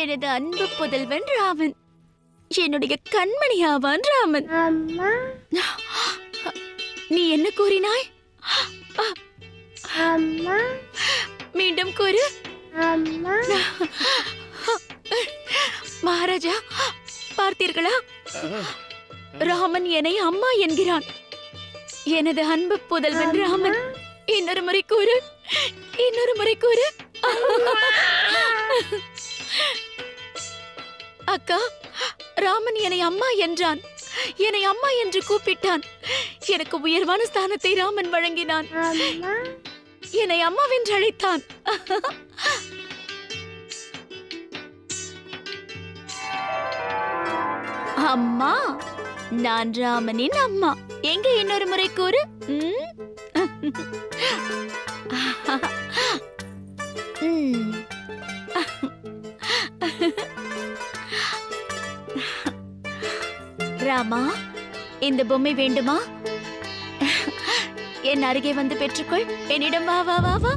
எனது அன்பு புதல்வன் ராமன். என்னுடைய கண்மணியாவான் ராமன். நீ என்ன கூறினாய்? மீண்டும் கூறு. மகாராஜா, பார்த்தீர்களா? ராமன் என்னை அம்மா என்கிறான். எனது அன்பு புதல்வன் ராமன். இன்னொரு முறை கூறு, இன்னொரு முறை கூறு. அக்கா, ராமன் என்னை அம்மா என்றான். என்னை அம்மா என்று கூப்பிட்டான். எனக்கு உயர்வான ஸ்தானத்தை ராமன் வழங்கினான். என்னை அம்மாவென்று அழைத்தான். அம்மா, நான் ராமனின் அம்மா. எங்க இன்னொரு முறை கூறு. ராமா, இந்த பொம்மை வேண்டுமா? என் அருகே வந்து பெற்றுக்கொள். என்னிடம் வா வா வா வா.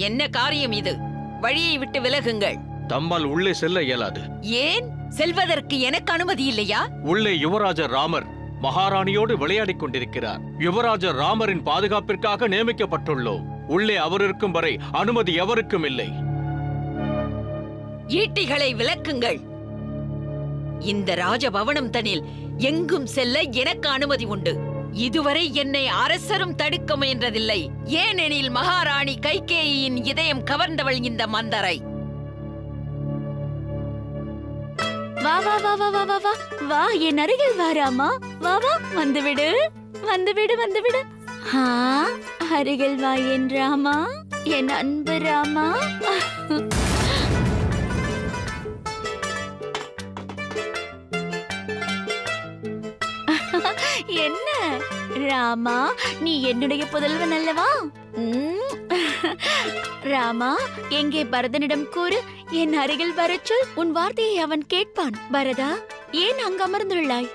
என்ன காரியம் இது? வழியை விட்டு விலகுங்கள். தம்மால் உள்ளே செல்ல இயலாது. ஏன்? செல்வதற்கு எனக்கு அனுமதி இல்லையா? உள்ளே யுவராஜர் ராமர் மகாராணியோடு விளையாடிக் கொண்டிருக்கிறார். யுவராஜர் ராமரின் பாதுகாப்பிற்காக நியமிக்கப்பட்டுள்ளோம். உள்ளே அவர் இருக்கும் வரை அனுமதி எவருக்கும் இல்லை. ஈட்டிகளை விலக்குங்கள். இந்த ராஜபவனம் தனில் எங்கும் செல்ல எனக்கு அனுமதி உண்டு. இதுவரை என்னை அரசரும் தடுக்க முயன்றதில்லை. ஏனெனில் மகாராணி கைகேயின் இதயம் கவர்ந்தவள் இந்த மந்தரை. வா வா வா வா வா வா வா வா, என் அருகில் வா ராமா. வா வா, வந்துவிடு வந்துவிடு வந்துவிடு. அருகில் வா என் ராமா, என் அன்பு ராமா. என்ன ராமா, நீ என்னுடைய புதல்வன் அல்லவா? ராமா, எங்கே பரதனிடம் கூறு, என் அருகில் வரச் சொல். உன் வார்த்தையை அவன் கேட்பான். பரதா, ஏன் அங்கு அமர்ந்துள்ளாய்?